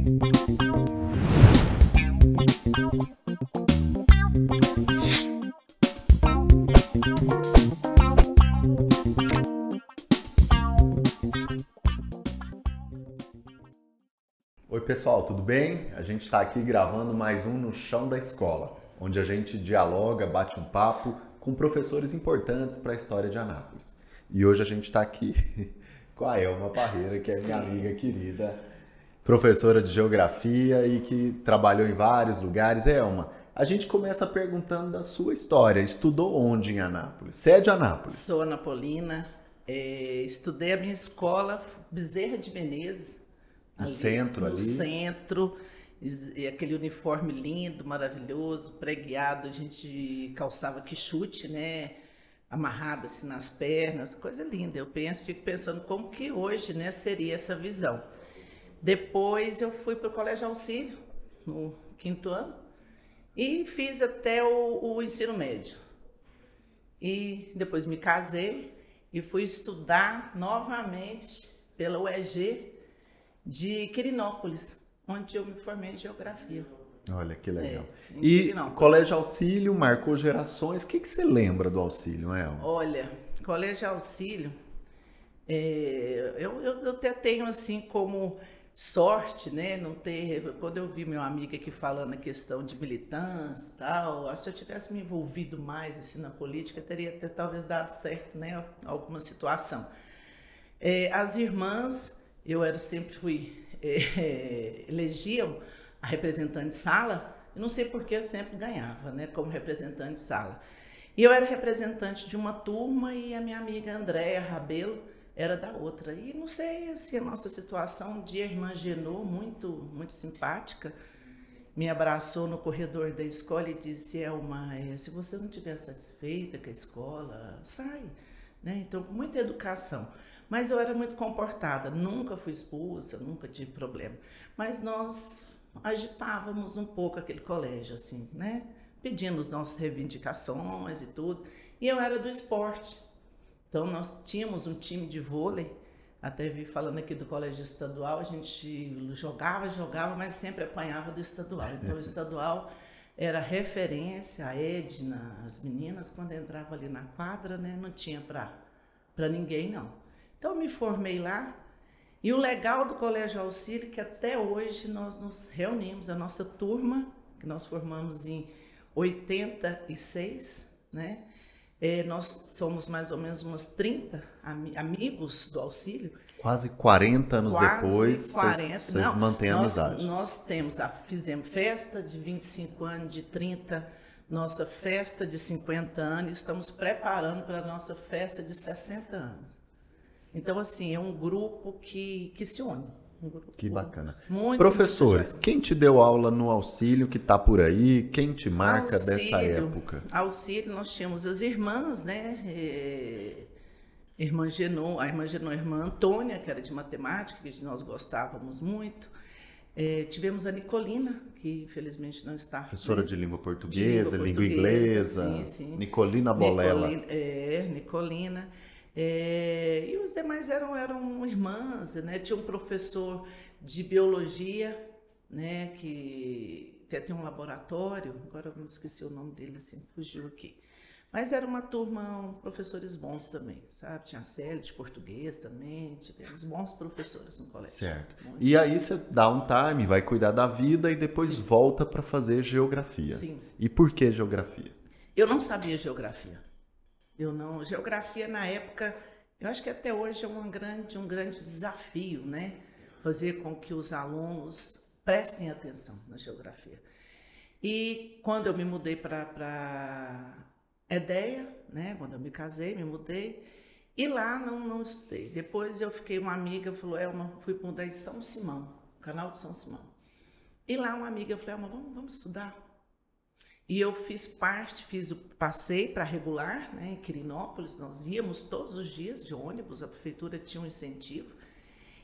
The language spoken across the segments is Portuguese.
Oi pessoal, tudo bem? A gente está aqui gravando mais um No Chão da Escola, onde a gente dialoga, bate um papo com professores importantes para a história de Anápolis. E hoje a gente está aqui com a Elma Parreira, que é minha amiga querida, professora de Geografia e que trabalhou em vários lugares. Elma, a gente começa perguntando da sua história. Estudou onde em Anápolis? Você é de Anápolis? Sou anapolina, estudei a minha escola Bezerra de Menezes. No centro ali? No centro, e aquele uniforme lindo, maravilhoso, preguiado, a gente calçava quichute, né? Amarrado assim nas pernas, coisa linda. Eu fico pensando como que hoje, né, seria essa visão. Depois eu fui para o Colégio Auxílio, no 5º ano, e fiz até o ensino médio. E depois me casei e fui estudar novamente pela UEG, de Quirinópolis, onde eu me formei em Geografia. Olha que legal. E Colégio Auxílio marcou gerações. O que você lembra do Auxílio, Elma? Olha, Colégio Auxílio, eu até tenho assim como sorte, né, não ter... Quando eu vi meu amigo aqui falando a questão de militância e tal, acho que se eu tivesse me envolvido mais assim, na política, teria talvez dado certo, né, alguma situação. As irmãs... sempre fui, elegiam a representante de sala, eu não sei porque eu sempre ganhava, né, como representante de sala. E eu era representante de uma turma e a minha amiga Andréa Rabelo era da outra. E não sei, assim, a nossa situação, um dia a irmã Genô, muito simpática, me abraçou no corredor da escola e disse: Elma, se você não estiver satisfeita com a escola, sai, né, então com muita educação. Mas eu era muito comportada, nunca fui expulsa, nunca tive problema. Mas nós agitávamos um pouco aquele colégio, assim, né? Pedimos nossas reivindicações e tudo. E eu era do esporte. Então, nós tínhamos um time de vôlei. Até vi falando aqui do colégio estadual, a gente jogava, mas sempre apanhava do estadual. Então, o estadual era referência, a Edna, as meninas, quando entravam ali na quadra, né? Não tinha para ninguém, não. Então, eu me formei lá, e o legal do Colégio Auxílio é que até hoje nós nos reunimos, a nossa turma, que nós formamos em 86, né? Nós somos mais ou menos umas 30 amigos do Auxílio. Quase 40 anos depois, vocês mantêm a amizade. Nós fizemos festa de 25 anos, de 30, nossa festa de 50 anos, e estamos preparando para a nossa festa de 60 anos. Então, assim, é um grupo que se une. Que bacana. Professores, quem te deu aula no Auxílio que está por aí? Quem te marca dessa época? Auxílio, nós tínhamos as irmãs, né? A irmã Genô, a irmã Antônia, que era de matemática, que nós gostávamos muito. Tivemos a Nicolina, que infelizmente não está. Professora de língua portuguesa, língua inglesa. Sim. Nicolina Bolela. Nicolina. E os demais eram irmãs, né? Tinha um professor de biologia, né? Que até tem um laboratório, agora eu não esqueci o nome dele, assim, fugiu aqui. Mas era uma turma, professores bons também, sabe? Tinha a Célia de português também, tivemos bons professores no colégio. Certo. E aí você dá um time, vai cuidar da vida e depois volta para fazer geografia. Sim. E por que geografia? Eu não sabia geografia. Geografia na época, eu acho que até hoje é um grande desafio, né? Fazer com que os alunos prestem atenção na geografia. E quando eu me mudei para EDEA, né? Quando eu me casei, me mudei, e lá não estudei. Depois eu fiquei, uma amiga falou, fui para o São Simão, canal de São Simão. E lá uma amiga falou, vamos estudar. E eu passei para regular, né, em Quirinópolis, nós íamos todos os dias de ônibus, a prefeitura tinha um incentivo,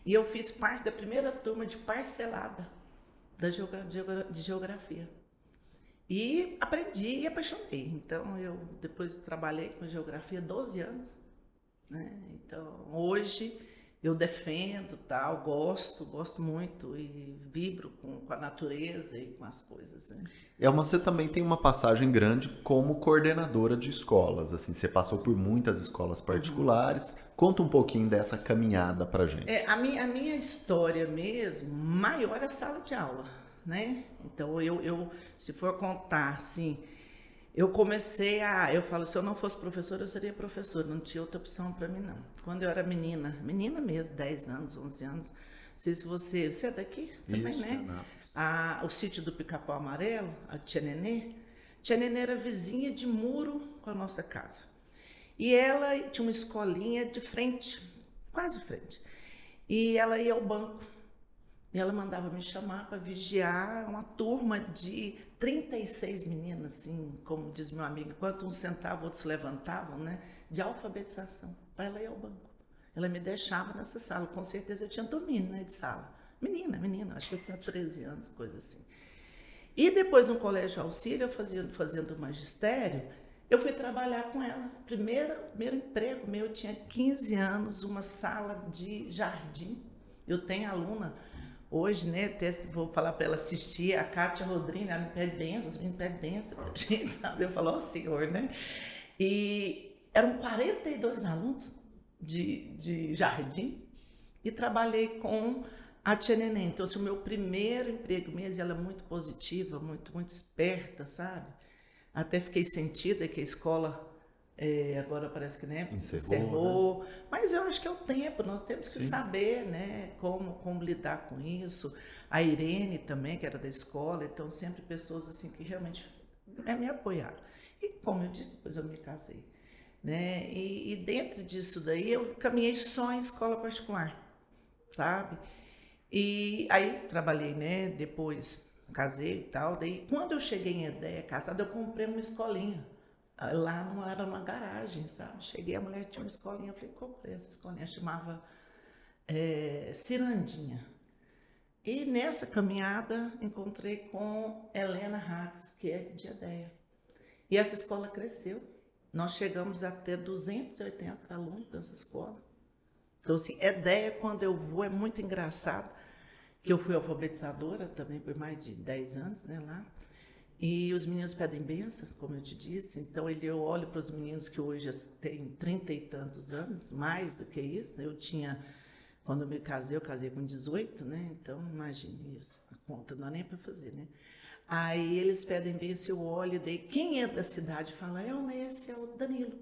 e eu fiz parte da primeira turma de parcelada de geografia. E aprendi e apaixonei. Então, eu depois trabalhei com geografia 12 anos, né? Então, hoje eu defendo, tal, gosto muito e vibro com a natureza e com as coisas, né? Elma, você também tem uma passagem grande como coordenadora de escolas, assim, você passou por muitas escolas particulares. Conta um pouquinho dessa caminhada pra gente. A minha história mesmo, maior é a sala de aula, né? Então, se for contar, assim, eu falo, se eu não fosse professora, eu seria professora, não tinha outra opção para mim, não. Quando eu era menina mesmo, 10 anos, 11 anos, não sei se você é daqui também, Isso, né? Anápolis. O sítio do Pica-Pau Amarelo, a Tia Nenê era vizinha de muro com a nossa casa. E ela tinha uma escolinha de frente, quase frente. E ela ia ao banco. E ela mandava me chamar para vigiar uma turma de 36 meninas, assim, como diz meu amigo, enquanto uns sentavam, outros levantavam, né? De alfabetização, para ela ir ao banco. Ela me deixava nessa sala, com certeza eu tinha domínio, né, de sala. Menina, acho que eu tinha 13 anos, coisa assim. E depois no colégio auxílio, fazendo magistério, eu fui trabalhar com ela. Primeiro emprego meu, eu tinha 15 anos, uma sala de jardim. Eu tenho aluna hoje, né? Até vou falar para ela assistir, a Kátia Rodrigues, ela me pede bênçãos, me pede bênçãos, gente, sabe? Eu falo, ó Senhor, né? E eram 42 alunos de jardim e trabalhei com a Tia Nenê. Então, assim, o meu primeiro emprego mesmo, ela é muito positiva, muito esperta, sabe? Até fiquei sentida que a escola agora parece que, né, encerrou. Né? Mas eu acho que é o tempo, nós temos que saber, né, como lidar com isso. A Irene também, que era da escola, então sempre pessoas assim que realmente me apoiaram. E como eu disse, depois eu me casei. Né? E dentro disso daí eu caminhei só em escola particular, sabe? E aí trabalhei, né? Depois casei e tal. Daí quando eu cheguei em Edéia, casada, eu comprei uma escolinha. Lá não era uma garagem, sabe? Cheguei, a mulher tinha uma escolinha, eu falei, comprei essa escolinha, chamava Cirandinha. E nessa caminhada encontrei com Helena Hatz, que é de Edéia. E essa escola cresceu. Nós chegamos a ter 280 alunos nessa escola. Então, assim, Edéia, quando eu vou, é muito engraçado, que eu fui alfabetizadora também por mais de 10 anos, né, lá. E os meninos pedem bênção, como eu te disse. Então, eu olho para os meninos que hoje têm 30 e tantos anos, mais do que isso. Quando eu me casei, eu casei com 18, né? Então, imagine isso. A conta não dá nem para fazer, né? Aí eles pedem bênção, eu olho, daí quem é da cidade fala, esse é o Danilo.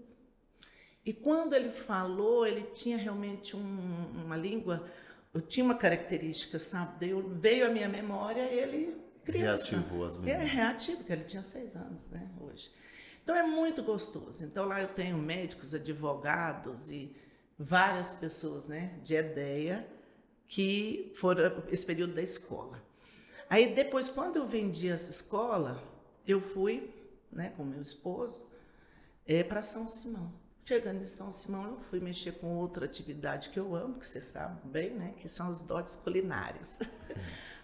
E quando ele falou, ele tinha realmente uma língua, eu tinha uma característica, sabe? Daí veio à minha memória, ele criança. Reativou as memórias. Reativo, porque ele tinha 6 anos, né, hoje. Então é muito gostoso. Então lá eu tenho médicos, advogados e várias pessoas, né, de Edéia, que foram esse período da escola. Aí depois, quando eu vendi essa escola, eu fui, né, com meu esposo, para São Simão. Chegando em São Simão, eu fui mexer com outra atividade que eu amo, que você sabe bem, né, que são as dotes culinárias.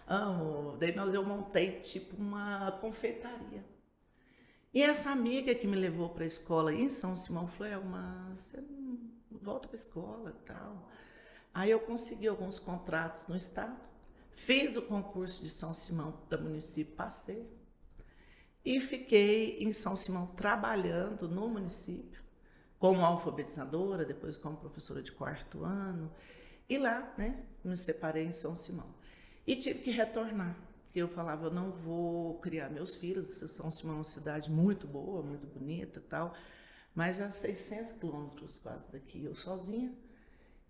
Amo. Daí eu montei tipo uma confeitaria. E essa amiga que me levou para a escola em São Simão falou, você não volta para a escola e tal. Aí eu consegui alguns contratos no estado. Fiz o concurso de São Simão da município, passei. E fiquei em São Simão trabalhando no município, como alfabetizadora, depois como professora de 4º ano. E lá, né, me separei em São Simão. E tive que retornar, porque eu falava, eu não vou criar meus filhos. São Simão é uma cidade muito boa, muito bonita e tal, mas a 600 quilômetros quase daqui, eu sozinha.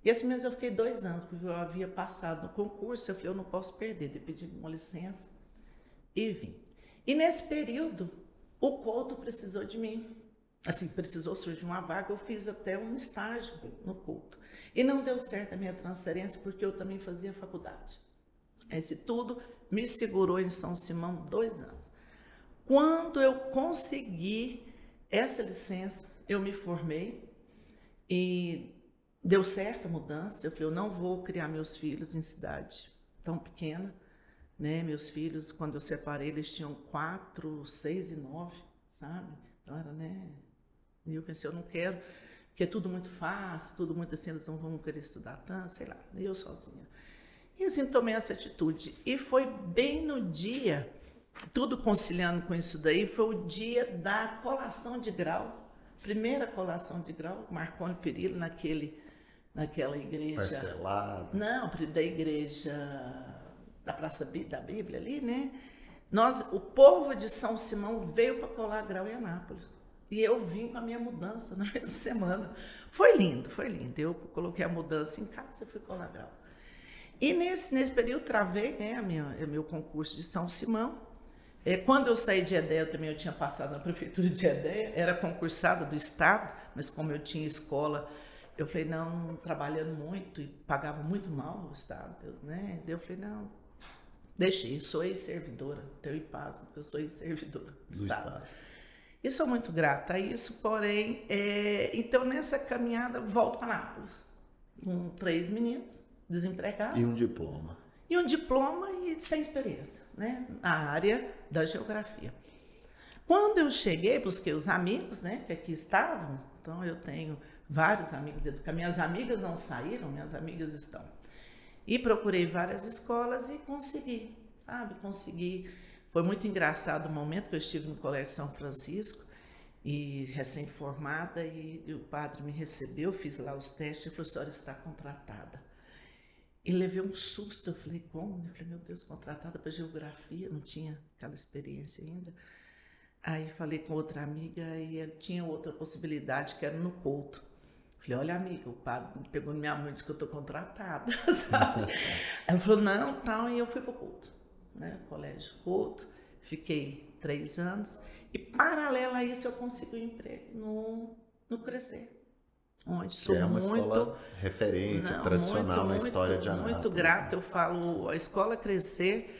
E assim mesmo eu fiquei 2 anos, porque eu havia passado no concurso, eu falei, eu não posso perder, eu pedi uma licença e vim. E nesse período, o Couto precisou de mim. Assim, precisou surgir uma vaga, eu fiz até um estágio no Couto. E não deu certo a minha transferência, porque eu também fazia faculdade. Esse tudo me segurou em São Simão 2 anos. Quando eu consegui essa licença, eu me formei e deu certo a mudança. Eu falei, eu não vou criar meus filhos em cidade tão pequena, né? Meus filhos, quando eu separei, eles tinham 4, 6 e 9, sabe? Então era, né? E eu pensei, eu não quero que é tudo muito fácil, tudo muito assim, eles não vão querer estudar tanto, sei lá, eu sozinha. E assim, tomei essa atitude. E foi bem no dia, tudo conciliando com isso daí, foi o dia da colação de grau, primeira colação de grau, Marconi Perillo, naquela igreja... Parcelada. Não, da igreja da Praça da Bíblia ali, né? O povo de São Simão veio para colar grau em Anápolis. E eu vim com a minha mudança na mesma semana. Foi lindo, foi lindo. Eu coloquei a mudança em casa e fui colar grau. E nesse período travei, né, meu concurso de São Simão. Quando eu saí de Edéia, eu tinha passado na prefeitura de Edéia, era concursada do Estado, mas como eu tinha escola, eu falei, não, trabalhando muito e pagava muito mal o Estado, né? Eu falei, não, deixei, sou ex-servidora, tenho paz, porque eu sou ex-servidora do Estado. E sou muito grata a isso, porém, então nessa caminhada volto para Anápolis, com 3 meninos desempregados. E um diploma. E um diploma e sem experiência, né, na área da geografia. Quando eu cheguei, busquei os amigos, né, que aqui estavam, então eu tenho vários amigos, minhas amigas não saíram, minhas amigas estão. E procurei várias escolas e consegui, sabe, Foi muito engraçado o momento que eu estive no Colégio São Francisco, e recém-formada, e o padre me recebeu, fiz lá os testes, e falou, a senhora está contratada. E levei um susto, eu falei, como? Eu falei, meu Deus, contratada para geografia, não tinha aquela experiência ainda. Aí falei com outra amiga e tinha outra possibilidade, que era no Couto. Falei, olha amiga, o padre pegou na minha mão e disse que eu estou contratada, sabe? Ela falou, não, tal, e eu fui para o Couto, né? Colégio Couto, fiquei 3 anos, e paralelo a isso eu consegui um emprego no Crescer. Onde sou uma escola referência, tradicional na história de Anápolis. Muito grata, né? Eu falo, a escola Crescer,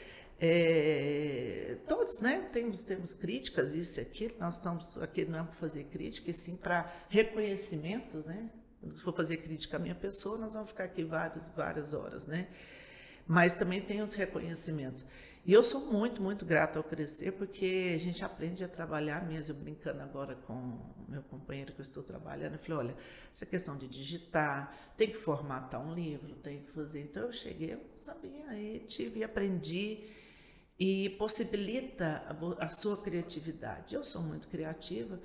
todos, né, temos críticas, isso e aquilo, nós estamos aqui não é para fazer crítica, e sim para reconhecimentos, né? Se for fazer crítica à minha pessoa, nós vamos ficar aqui várias horas, né? Mas também tem os reconhecimentos. E eu sou muito, muito grata ao Crescer, porque a gente aprende a trabalhar mesmo. Eu brincando agora com o meu companheiro que eu estou trabalhando, eu falei, olha, essa questão de digitar, tem que formatar um livro, tem que fazer. Então eu cheguei, eu não sabia, aí tive e aprendi, e possibilita a sua criatividade. Eu sou muito criativa,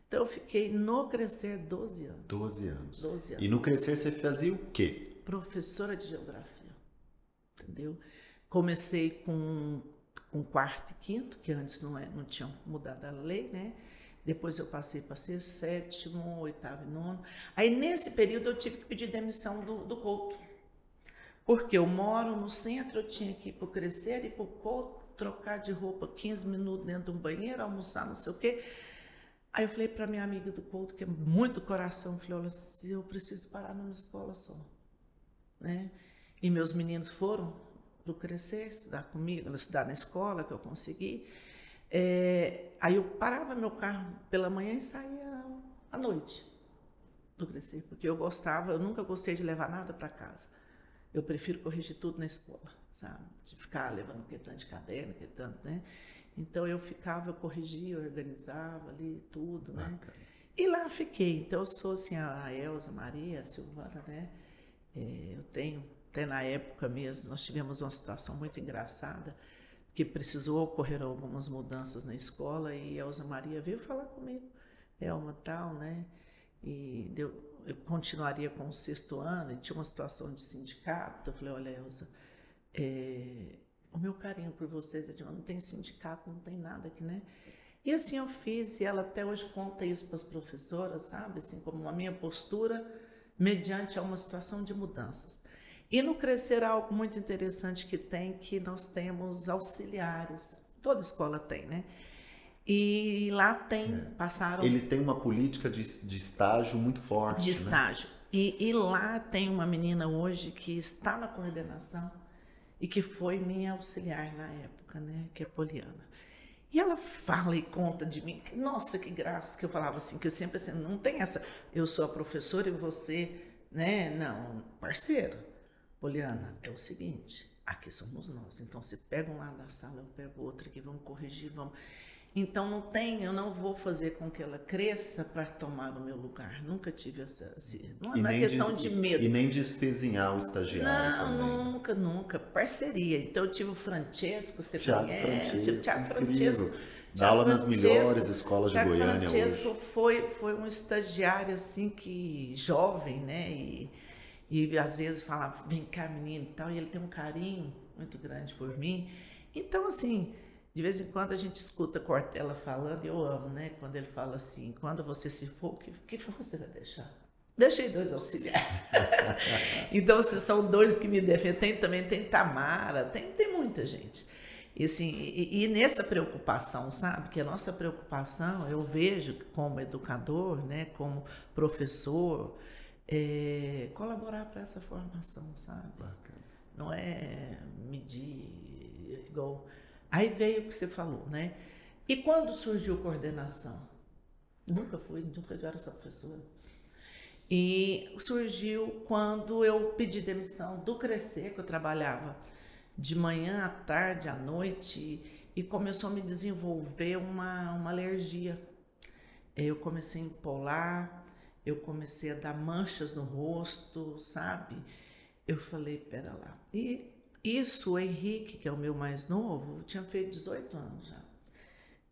então eu fiquei no Crescer 12 anos. 12 anos. 12 anos. E no Crescer você fazia o quê? Professora de geografia, entendeu? Comecei com 4º e 5º, que antes não tinham mudado a lei, né? Depois eu passei para ser 7º, 8º e 9º. Aí, nesse período, eu tive que pedir demissão do Couto. Porque eu moro no centro, eu tinha que ir para o Crescer e para o Couto, trocar de roupa 15 minutos dentro de um banheiro, almoçar, não sei o quê. Aí eu falei para minha amiga do Couto, que é muito coração, falei, olha, eu preciso parar numa escola só, né? E meus meninos foram para o Crescer, estudar comigo, estudar na escola, que eu consegui. Aí eu parava meu carro pela manhã e saía à noite do Crescer, porque eu nunca gostei de levar nada para casa. Eu prefiro corrigir tudo na escola, sabe? De ficar levando tanto de caderno, tanto, né? Então eu corrigia, organizava ali tudo, né? E lá fiquei. Então eu sou assim, a Elza, Maria, a Silvana, né? Eu tenho... Até na época mesmo, nós tivemos uma situação muito engraçada, que precisou ocorrer algumas mudanças na escola, e a Elza Maria veio falar comigo, Elma tal, né? E eu continuaria com o 6º ano, e tinha uma situação de sindicato. Eu falei, olha, Elza, o meu carinho por vocês, não tem sindicato, não tem nada aqui, né? E assim eu fiz, e ela até hoje conta isso para as professoras, sabe? Assim, como a minha postura mediante a uma situação de mudanças. E no Crescer, algo muito interessante que nós temos auxiliares. Toda escola tem, né? E lá passaram... Eles têm uma política de estágio muito forte. De estágio. Né? E lá tem uma menina hoje que está na coordenação e que foi minha auxiliar na época, né? Que é Poliana. E ela fala e conta de mim. Nossa, que graça, que eu falava assim, que eu sempre assim, não tem essa... Eu sou a professora e você, né? Não, parceiro. Poliana, é o seguinte, aqui somos nós, então se pega um lado da sala, eu pego outro aqui, vamos corrigir, vamos... Então não tem, eu não vou fazer com que ela cresça para tomar o meu lugar. Nunca tive essa, não é questão de medo. E nem de espezinhar o estagiário Não, também. nunca, nunca. Parceria. Então eu tive o Francesco, você Tiago conhece? O Francesco, Tiago incrível. Francesco. Dá aula nas melhores escolas de Tiago Goiânia Francesco hoje. foi um estagiário assim que jovem, né? E às vezes falava, vem cá, menino e tal, e ele tem um carinho muito grande por mim. Então, assim, de vez em quando a gente escuta Cortella falando, e eu amo, né? Quando ele fala assim, quando você se for, que você vai deixar? Deixei 2 auxiliares. Então, se são 2 que me defendem, também tem Tamara, tem muita gente. E, assim, e nessa preocupação, sabe? Que a nossa preocupação, eu vejo como educador, né? Como professor, colaborar para essa formação, sabe? Bacana. Não é medir igual. Aí veio o que você falou, né? E quando surgiu coordenação? Nunca eu era só professora. E surgiu quando eu pedi demissão do Crescer, que eu trabalhava de manhã à tarde, à noite, e começou a me desenvolver uma alergia. Eu comecei a empolar, eu comecei a dar manchas no rosto, sabe? Eu falei, pera lá. E isso, o Henrique, que é o meu mais novo, tinha feito 18 anos já.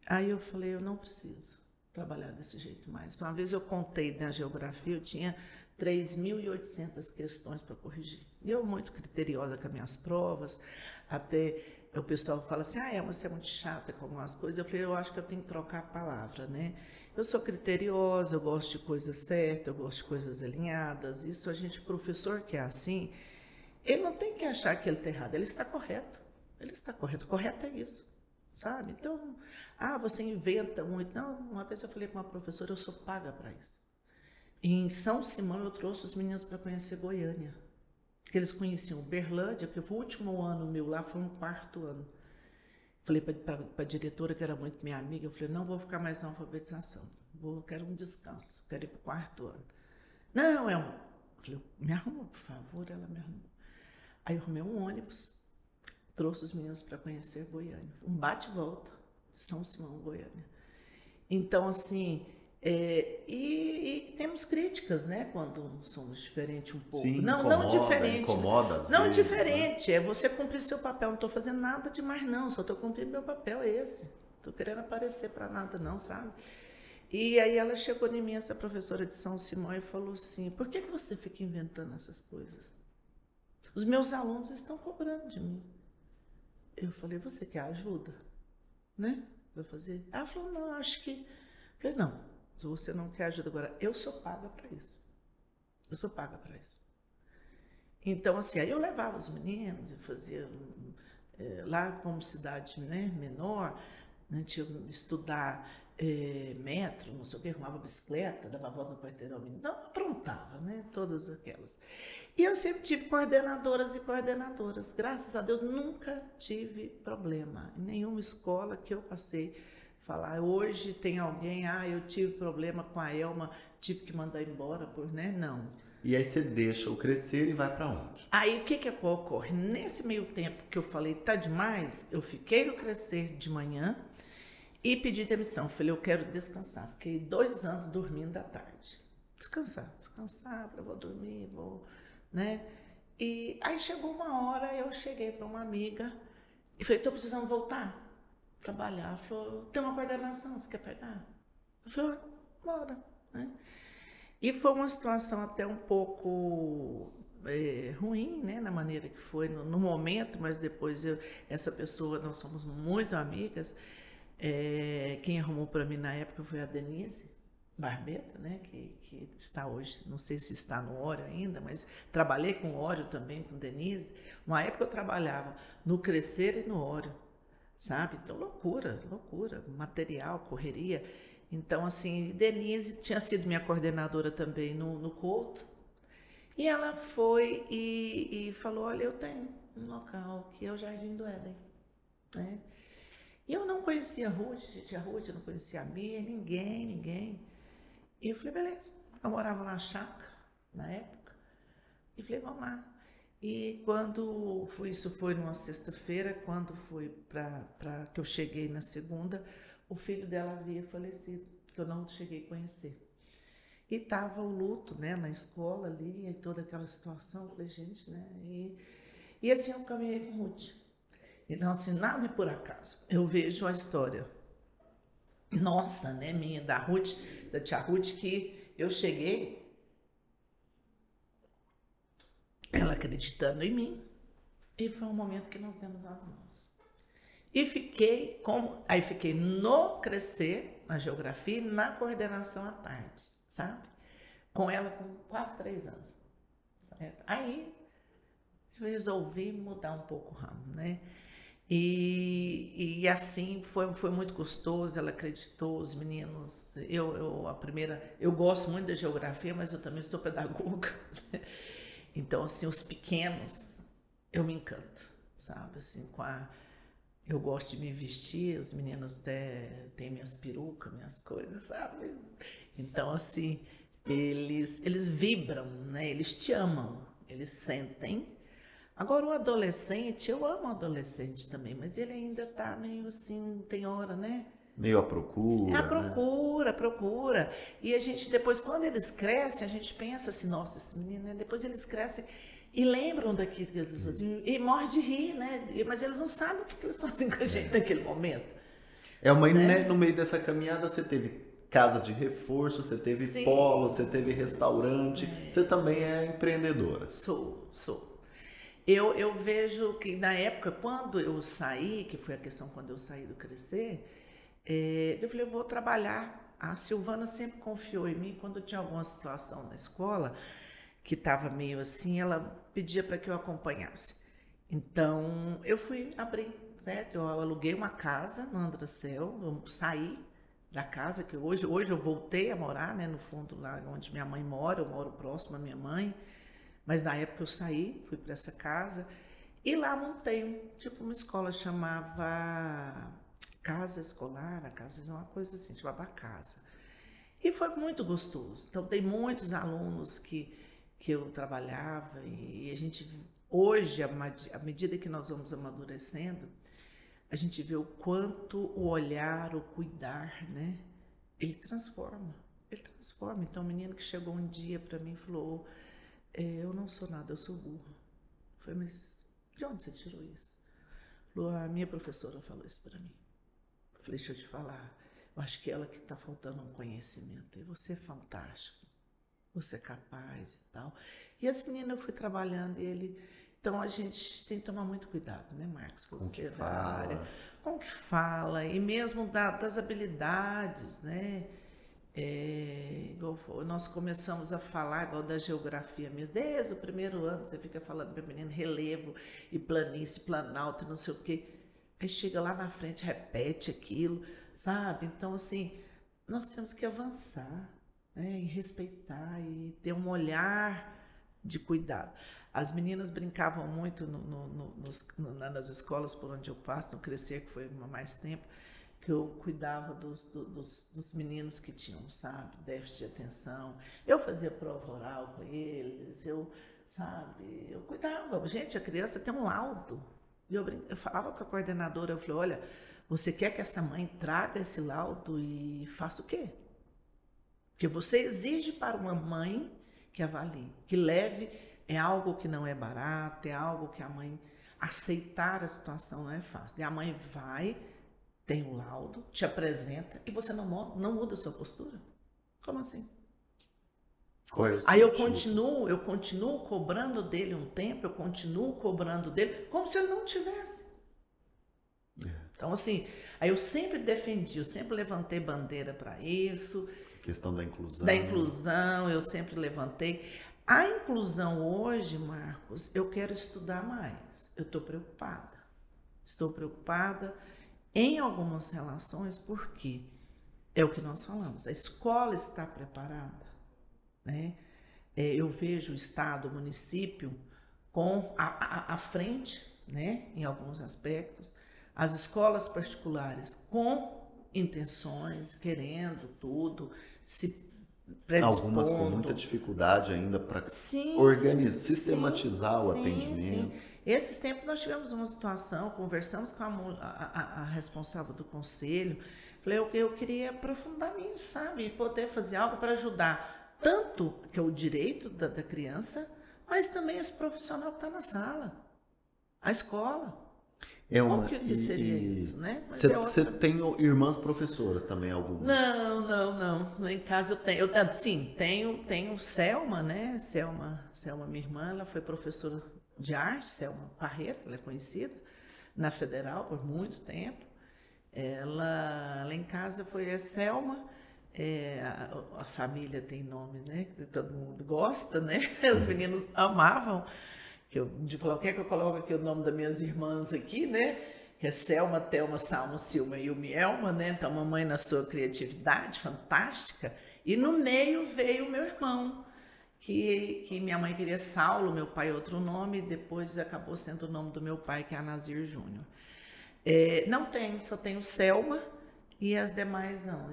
Aí eu falei, eu não preciso trabalhar desse jeito mais. Uma vez eu contei na geografia, eu tinha 3.800 questões para corrigir. E eu muito criteriosa com as minhas provas, até o pessoal fala assim, você é muito chata com algumas coisas. Eu falei, eu acho que eu tenho que trocar a palavra, né? Eu sou criteriosa, eu gosto de coisas certas, eu gosto de coisas alinhadas. Isso a gente, professor que é assim, ele não tem que achar que ele está errado, ele está correto. Ele está correto. Correto é isso, sabe? Então, você inventa muito. Não, uma vez eu falei com uma professora, eu sou paga para isso. E em São Simão eu trouxe os meninos para conhecer Goiânia. Porque eles conheciam Uberlândia, que foi o último ano meu lá, foi um 4º ano. Falei para a diretora, que era muito minha amiga, eu falei, não vou ficar mais na alfabetização. Quero um descanso, quero ir para o 4º ano. Não, eu falei, me arruma, por favor. Ela me arrumou. Aí eu arrumei um ônibus, trouxe os meninos para conhecer Goiânia. Um bate e volta, São Simão, Goiânia. Então, assim, e temos críticas, né, quando somos diferentes um pouco. Sim, não diferente. incomoda às não vezes, diferente, né? É você cumprir seu papel. Não estou fazendo nada demais, não. Só estou cumprindo meu papel, é esse. Estou querendo aparecer para nada, não, sabe? E aí ela chegou em mim, essa professora de São Simão, e falou assim, por que você fica inventando essas coisas? Os meus alunos estão cobrando de mim. Eu falei, você quer ajuda, né, para fazer? Ela falou, não, acho que... Eu falei, não, se você não quer ajuda agora, eu sou paga para isso. Eu sou paga para isso. Então, assim, aí eu levava os meninos e fazia... lá como cidade, né, menor, né, tinha que estudar metro, não sei o que, arrumava bicicleta, dava volta no quarteirão, não, aprontava, né, todas aquelas. E eu sempre tive coordenadoras e coordenadoras, graças a Deus nunca tive problema, em nenhuma escola que eu passei, falar, hoje tem alguém, eu tive problema com a Elma, tive que mandar embora, né, não. E aí você deixa o Crescer e vai para onde? Aí o que ocorre? Nesse meio tempo que eu falei, tá demais, eu fiquei no Crescer de manhã e pedi demissão. Falei, eu quero descansar. Fiquei 2 anos dormindo à tarde. Descansar, eu vou dormir, né? E aí chegou uma hora, eu cheguei para uma amiga e falei, tô precisando voltar a trabalhar. Ela falou, tem uma coordenação, você quer pegar? Eu falei, bora, né? E foi uma situação até um pouco ruim, né, na maneira que foi no momento, mas depois essa pessoa, nós somos muito amigas. Quem arrumou para mim na época foi a Denise Barbeta, né, que está hoje, não sei se está no Óleo ainda, mas trabalhei com Óleo também, com Denise. Uma época eu trabalhava no Crescer e no Óleo, sabe? Então, loucura, material, correria. Então, assim, Denise tinha sido minha coordenadora também no Couto, e ela foi e falou, olha, eu tenho um local que é o Jardim do Éden, né? E eu não conhecia a Ruth, não conhecia a Mia, ninguém. E eu falei, beleza, eu morava na chácara, na época, e falei, vamos lá. E quando isso foi numa sexta-feira, quando foi que eu cheguei na segunda, o filho dela havia falecido, que eu não cheguei a conhecer. E estava o luto, né, na escola ali, e toda aquela situação, eu falei, gente, né, e assim eu caminhei com Ruth. Então, assim, nada é por acaso. Eu vejo a história nossa, né, minha, da Ruth, da tia Ruth, que eu cheguei, ela acreditando em mim, e foi um momento que nós demos as mãos. E aí fiquei no Crescer, na geografia, e na coordenação à tarde, sabe? Com ela com quase 3 anos. Aí eu resolvi mudar um pouco o ramo, né? E assim foi muito gostoso, ela acreditou, os meninos, eu gosto muito da geografia, mas eu também sou pedagoga, então assim, os pequenos, eu me encanto, sabe, assim, eu gosto de me vestir, os meninos até têm minhas perucas, minhas coisas, sabe, então assim, eles vibram, né, eles te amam, eles sentem. Agora, o adolescente, eu amo o adolescente também, mas ele ainda tá meio assim, tem hora, né? Meio à procura, É a né? procura. E a gente, depois, quando eles crescem, a gente pensa assim, nossa, esse menino, né? Depois eles crescem e lembram daquilo que eles faziam e morre de rir, né? Mas eles não sabem o que eles fazem com a gente naquele momento, Né, né? no meio dessa caminhada você teve casa de reforço, você teve Sim, polo, você teve restaurante, você também é empreendedora. sou. Eu vejo que na época, quando eu saí, que foi a questão quando eu saí do Crescer, eu falei, eu vou trabalhar. A Silvana sempre confiou em mim quando tinha alguma situação na escola que estava meio assim, ela pedia para que eu acompanhasse. Então, eu fui abrir, certo? Eu aluguei uma casa no Andracel, eu saí da casa, que hoje eu voltei a morar, né, no fundo lá onde minha mãe mora, eu moro próximo à minha mãe, mas na época eu saí, fui para essa casa e lá montei tipo uma escola, chamava Casa Escolar, a casa, uma coisa assim, chamava Casa. E foi muito gostoso. Então tem muitos alunos que eu trabalhava e a gente hoje, à medida que nós vamos amadurecendo, a gente vê o quanto o olhar, o cuidar, né? Ele transforma. Ele transforma. Então, um menino que chegou um dia para mim e falou: eu não sou nada, eu sou burro. Eu falei, mas de onde você tirou isso? Falou, a minha professora falou isso para mim. Eu falei, deixa eu te falar, eu acho que ela que está faltando um conhecimento. E você é fantástico, você é capaz e tal. E as meninas eu fui trabalhando e ele... Então a gente tem que tomar muito cuidado, né, Marcos? Com que Você da área, fala. com o que fala, e mesmo das habilidades, né? Nós começamos a falar igual da geografia mesmo, desde o primeiro ano você fica falando para o menino relevo e planície, planalto e não sei o quê, aí chega lá na frente, repete aquilo, sabe? Então assim, nós temos que avançar, né? E respeitar e ter um olhar de cuidado. As meninas brincavam muito nas escolas por onde eu passo, no Crescer, que foi mais tempo, que eu cuidava dos meninos que tinham, sabe, déficit de atenção. Eu fazia prova oral com eles, sabe, eu cuidava. Gente, a criança tem um laudo. E eu falava com a coordenadora, eu falei, olha, você quer que essa mãe traga esse laudo e faça o quê? Porque você exige para uma mãe que avalie, que leve, é algo que não é barato, é algo que a mãe aceitar a situação não é fácil. E a mãe vai, tem o laudo, te apresenta e você não muda a sua postura? Como assim? Aí eu continuo cobrando dele um tempo, eu continuo cobrando dele como se ele não tivesse. Então assim, aí eu sempre defendi, eu sempre levantei bandeira para isso. Questão da inclusão. Da inclusão, eu sempre levantei. A inclusão hoje, Marcos, eu quero estudar mais. Eu estou preocupada. Estou preocupada em algumas relações, porque é o que nós falamos, a escola está preparada, né? Eu vejo o Estado, o município com à frente, né, em alguns aspectos, as escolas particulares com intenções, querendo tudo, se predispondo. Algumas com muita dificuldade ainda para sistematizar o atendimento. Sim. Esses tempos nós tivemos uma situação, conversamos com a responsável do conselho, Falei, eu queria aprofundar nisso, sabe? E poder fazer algo para ajudar tanto que é o direito da criança, mas também esse profissional que está na sala, a escola. Como que seria isso, né? Mas Você tem irmãs professoras também, algumas? Não. Em casa sim, tenho Selma, né? Selma, minha irmã, ela foi professora de arte, Selma Parreira, ela é conhecida na Federal por muito tempo. Ela em casa foi a Selma, a família tem nome, né? Que todo mundo gosta, né? Os meninos amavam. De falar, o que é que eu coloco aqui o nome das minhas irmãs aqui, né? Que é Selma, Thelma, Salma, Silma e Umielma, né? Então, mamãe na sua criatividade fantástica. E no meio veio o meu irmão, que minha mãe queria Saulo, meu pai outro nome, e depois acabou sendo o nome do meu pai, que é Anazir Júnior. Não tenho, só tenho Selma e as demais não.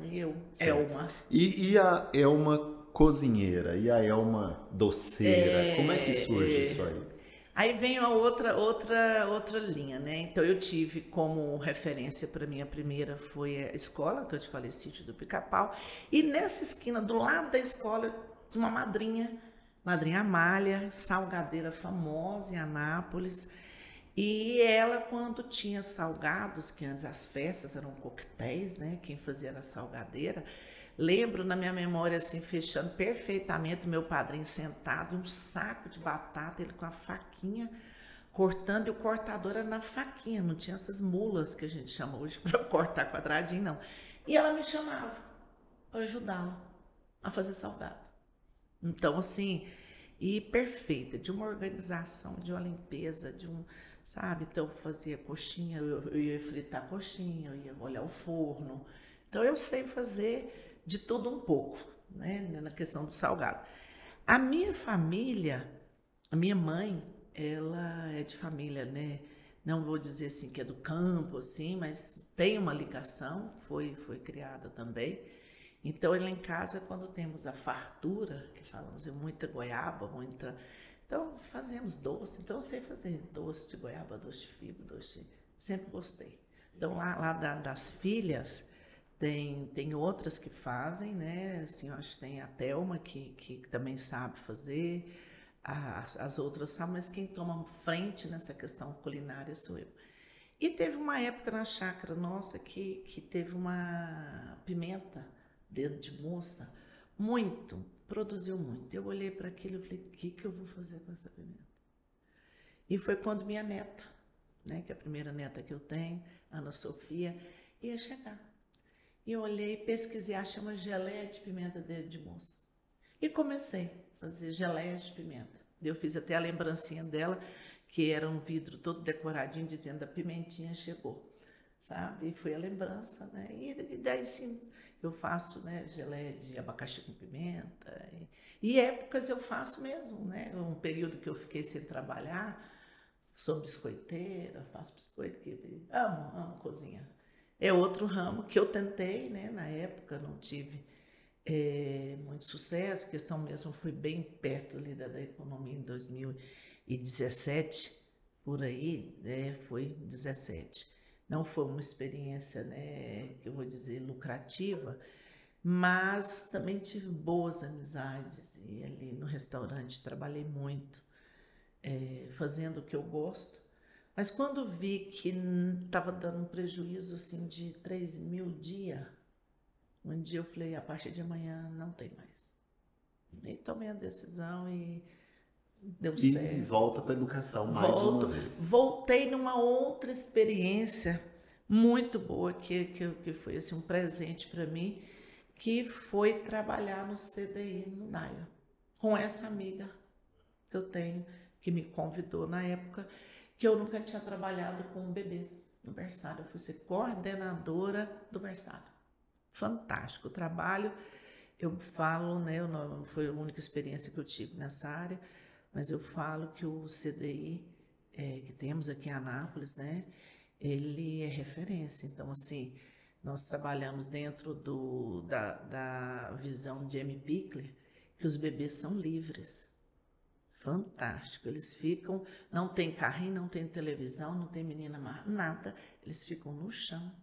Elma. E a Elma cozinheira? E a Elma doceira? Como é que surge isso aí? Aí vem a outra linha, né? Então eu tive como referência para minha primeira foi a escola, que eu te falei, Sítio do Pica-Pau. E nessa esquina, do lado da escola, uma madrinha Amália, salgadeira famosa em Anápolis. E ela, quando tinha salgados, que antes as festas eram coquetéis, né? Quem fazia era a salgadeira. Lembro na minha memória, assim, fechando perfeitamente, meu padrinho sentado, um saco de batata, ele com a faquinha cortando, e o cortador era na faquinha, não tinha essas mulas que a gente chama hoje para cortar quadradinho, não. E ela me chamava para ajudá-la a fazer salgado. Então, assim, e perfeita, de uma organização, de uma limpeza, sabe? Então, eu fazia coxinha, eu ia fritar coxinha, eu ia olhar o forno. Então, eu sei fazer de tudo um pouco, né? Na questão do salgado. A minha família, a minha mãe, ela é de família, né? Não vou dizer assim que é do campo, assim, mas tem uma ligação, foi criada também. Então, lá em casa, quando temos a fartura, que falamos, muita goiaba, muita... Então, fazemos doce. Então, eu sei fazer doce de goiaba, doce de figo, Sempre gostei. Então, lá das filhas, tem outras que fazem, né? Assim, eu acho que tem a Thelma, que também sabe fazer. As outras sabem, mas quem toma frente nessa questão culinária sou eu. E teve uma época na chácara nossa que teve uma pimenta, dedo de moça, produziu muito. Eu olhei para aquilo e falei, o que eu vou fazer com essa pimenta? E foi quando minha neta, né, que é a primeira neta que eu tenho, Ana Sofia, ia chegar. E eu olhei, pesquisei, chama geleia de pimenta dedo de moça. E comecei a fazer geleia de pimenta. Eu fiz até a lembrancinha dela, que era um vidro todo decoradinho, dizendo a pimentinha chegou, sabe? E foi a lembrança, né? E daí sim, eu faço, né, geleia de abacaxi com pimenta. E épocas eu faço mesmo, né? Um período que eu fiquei sem trabalhar, sou biscoiteira, faço biscoito, que amo cozinhar. É outro ramo que eu tentei, né? Na época não tive muito sucesso, a questão mesmo foi bem perto ali da economia em 2017, por aí, né? Foi 17. Não foi uma experiência, né, que eu vou dizer, lucrativa, mas também tive boas amizades e ali no restaurante trabalhei muito, fazendo o que eu gosto. Mas quando vi que estava dando um prejuízo assim de 3 mil dia, um dia eu falei, a partir de amanhã não tem mais. E tomei a decisão e deu certo. E volta para a educação mais uma vez. Voltei numa outra experiência muito boa, que foi assim, um presente para mim, que foi trabalhar no CDI, no NAIA, com essa amiga que eu tenho, que me convidou na época, que eu nunca tinha trabalhado com bebês no berçário. Eu fui ser coordenadora do berçário. Fantástico o trabalho. Eu falo, né, não foi a única experiência que eu tive nessa área, mas eu falo que o CDI que temos aqui em Anápolis, né, ele é referência. Então, assim, nós trabalhamos dentro da visão de M. Pickler, que os bebês são livres. Fantástico. Eles ficam, não tem carrinho, não tem televisão, não tem menina amarrada, nada. Eles ficam no chão.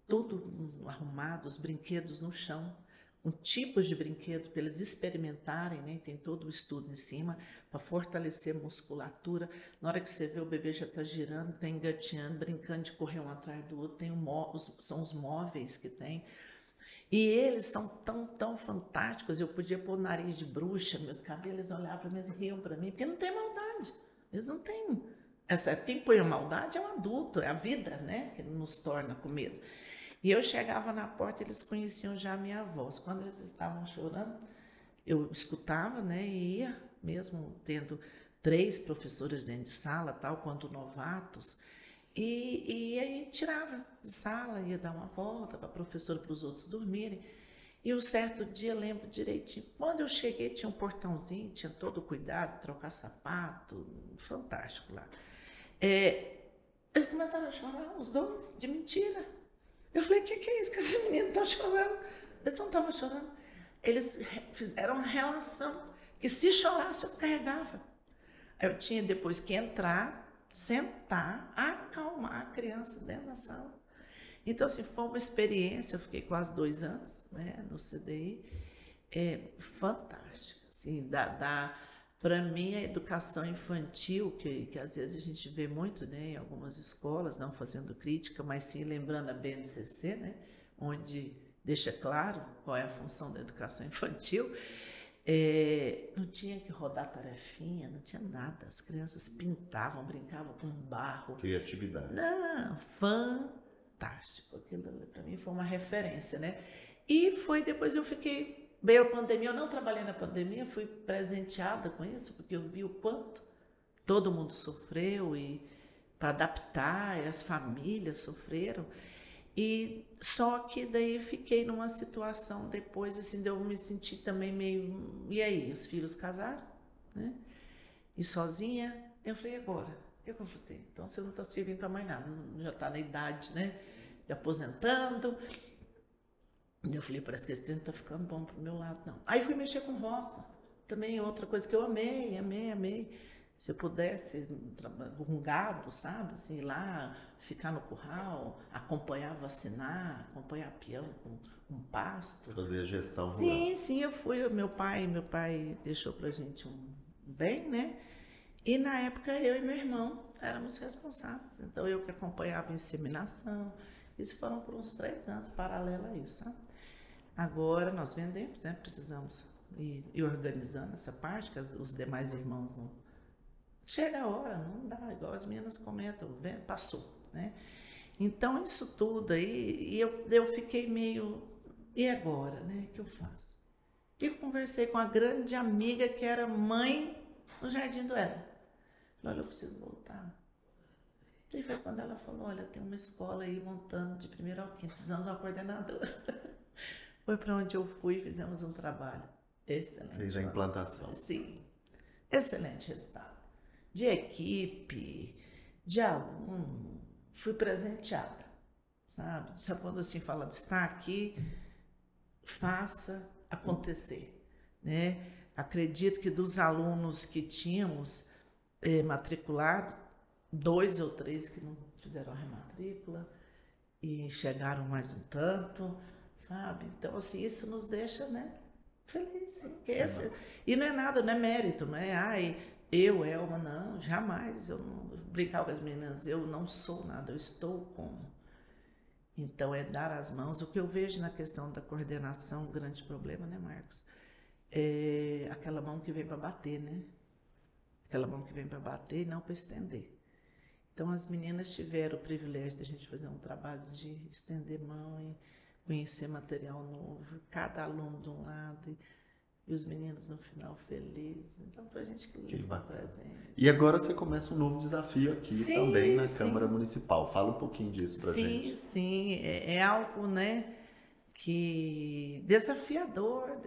tudo arrumado, os brinquedos no chão, com tipos de brinquedo para eles experimentarem, né? Tem todo o estudo em cima para fortalecer a musculatura. Na hora que você vê o bebê já está girando, está engateando, brincando de correr um atrás do outro, são os móveis que tem. E eles são tão fantásticos. Eu podia pôr o nariz de bruxa, meus cabelos olhavam para mim e riam para mim, porque não tem maldade. Eles não têm. Quem põe a maldade é o adulto, é a vida, né? Que nos torna com medo. E eu chegava na porta, eles conheciam já a minha voz. Quando eles estavam chorando, eu escutava, né? E ia, mesmo tendo 3 professores dentro de sala, tal, quanto novatos. E aí tirava de sala, ia dar uma volta para a professora, para os outros dormirem. E um certo dia, lembro direitinho, quando eu cheguei tinha um portãozinho, tinha todo o cuidado, trocar sapato, fantástico lá. Eles começaram a chorar, os dois, de mentira. Eu falei, o que é isso que esses meninos estão chorando? Eles não estavam chorando. Eles fizeram uma relação que se chorasse eu carregava. Aí eu tinha depois que entrar, sentar, acalmar a criança dentro da sala. Então, assim, foi uma experiência, eu fiquei quase 2 anos, né, no CDI, fantástica. Assim, para mim, a educação infantil, que às vezes a gente vê muito, né, em algumas escolas, não fazendo crítica, mas sim lembrando a BNCC, né, onde deixa claro qual é a função da educação infantil, não tinha que rodar tarefinha, não tinha nada. As crianças pintavam, brincavam com barro. Criatividade. Não, fantástico. Aquilo para mim foi uma referência, né? E foi depois eu fiquei, veio a pandemia, eu não trabalhei na pandemia, fui presenteada com isso, porque eu vi o quanto todo mundo sofreu e para adaptar, e as famílias sofreram. E só que daí fiquei numa situação depois, assim, de eu me sentir também meio... E aí, os filhos casaram, né? E sozinha, eu falei, agora? O que eu vou fazer? Então, você não está servindo para mais nada, já está na idade, né? De aposentando. E eu falei, parece que esse treino está ficando bom pro meu lado, não. Aí fui mexer com roça. Também outra coisa que eu amei. Se eu pudesse, um gado, sabe? Assim, ir lá, ficar no curral, acompanhar, vacinar, acompanhar peão com um pasto. Fazer a gestão rural. Sim, eu fui. Meu pai deixou pra gente um bem, né? E na época eu e meu irmão éramos responsáveis. Então eu que acompanhava a inseminação. Isso foram por uns 3 anos, paralelo a isso, sabe? Agora nós vendemos, né? Precisamos ir organizando essa parte, que os demais irmãos não. Chega a hora, não dá, igual as meninas comentam, passou, né? Então, isso tudo aí, e eu fiquei meio, e agora, né? O que eu faço? E eu conversei com a grande amiga que era mãe no Jardim do Éden. Falei, olha, eu preciso voltar. E foi quando ela falou, olha, tem uma escola aí montando de 1º ao 5º, precisando de uma coordenadora. Foi para onde eu fui e fizemos um trabalho excelente. Fez a implantação. Sim, excelente resultado. De equipe, de aluno, fui presenteada, sabe? Sabe quando assim fala de estar aqui, faça acontecer, né? Acredito que dos alunos que tínhamos matriculado, 2 ou 3 que não fizeram a rematrícula e chegaram mais um tanto, sabe? Então, assim, isso nos deixa, né, felizes. E não é nada, não é mérito, não é, Elma, não, jamais. Eu não brincava com as meninas, eu não sou nada, eu estou como. Então, é dar as mãos. O que eu vejo na questão da coordenação, um grande problema, né, Marcos? É aquela mão que vem para bater, né? Aquela mão que vem para bater e não para estender. Então, as meninas tiveram o privilégio de a gente fazer um trabalho de estender mão e conhecer material novo, cada aluno de um lado. E os meninos no final felizes. Então, foi a gente que foi presente. E agora você começa um novo desafio aqui também na Câmara Municipal. Fala um pouquinho disso pra gente. Sim. É algo, né, que desafiador.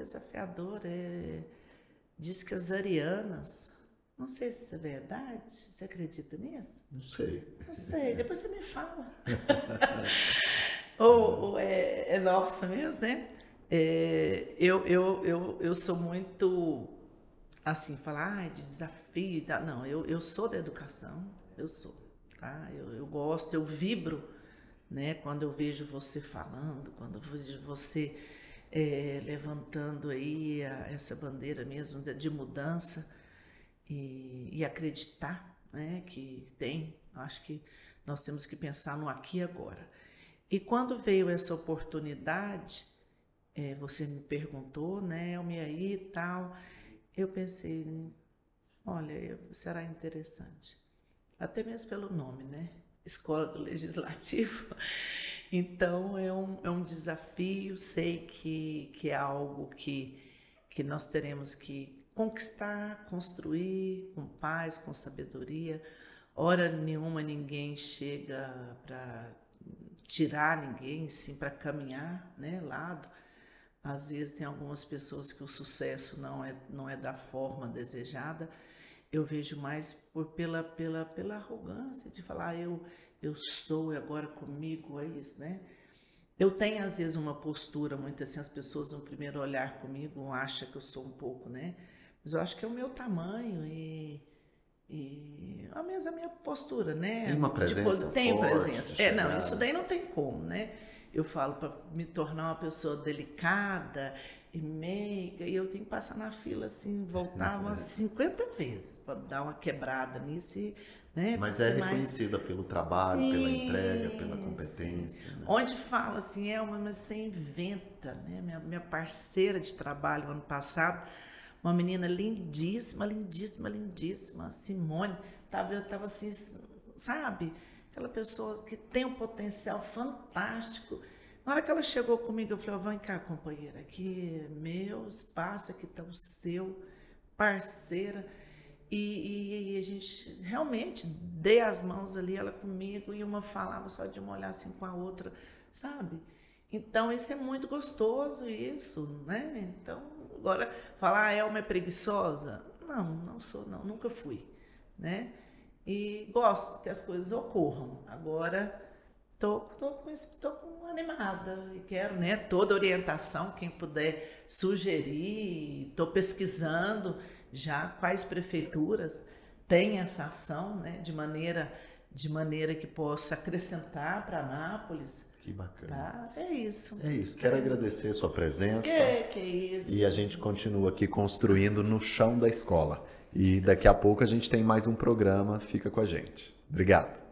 Diz que as arianas, não sei se isso é verdade, você acredita nisso? Não sei. Depois você me fala. Ou é nossa mesmo, né? Eu sou muito, assim, falar de desafio, tá? Não, eu sou da educação, eu sou, tá? Eu gosto, eu vibro né? Quando eu vejo você falando, quando eu vejo você levantando aí essa bandeira mesmo de mudança e acreditar, né, que tem, acho que nós temos que pensar no aqui e agora. E quando veio essa oportunidade, você me perguntou, né, eu me aí e tal, eu pensei, olha, será interessante. Até mesmo pelo nome, né? Escola do Legislativo. Então, é um desafio, sei que é algo que nós teremos que conquistar, construir com paz, com sabedoria. Hora nenhuma ninguém chega para tirar ninguém, sim para caminhar, né, lado. Às vezes tem algumas pessoas que o sucesso não é da forma desejada. Eu vejo mais pela arrogância de falar, eu sou e agora comigo é isso, né? Eu tenho às vezes uma postura muito assim, as pessoas no primeiro olhar comigo acham que eu sou um pouco, né? Mas eu acho que é o meu tamanho e a minha postura, né? Tem uma presença tenho forte, presença. Não, isso daí não tem como, né? Eu falo para me tornar uma pessoa delicada e meiga, e eu tenho que passar na fila assim, voltar umas 50 vezes para dar uma quebrada nisso, né? Mas é reconhecida pelo trabalho, pela entrega, pela competência. Né? Onde fala assim, mas você inventa, né? Minha parceira de trabalho ano passado, uma menina lindíssima, lindíssima, lindíssima, Simone, eu tava assim, sabe? Aquela pessoa que tem um potencial fantástico. Na hora que ela chegou comigo, eu falei, vem cá, companheira, aqui é meu espaço, aqui está o seu, parceira. E a gente realmente dei as mãos ali, ela comigo, e uma falava só de uma olhar assim com a outra, sabe? Então, isso é muito gostoso, isso, né? Então, agora, falar, Elma é preguiçosa? Não sou, não, nunca fui, né? E gosto que as coisas ocorram. Agora, tô animada e quero, né, toda orientação, quem puder sugerir. Estou pesquisando já quais prefeituras têm essa ação, né, de maneira que possa acrescentar para Anápolis. Que bacana. Tá? É isso. É isso. Quero agradecer a sua presença. Que isso. E a gente continua aqui construindo no chão da escola. E daqui a pouco a gente tem mais um programa. Fica com a gente. Obrigado.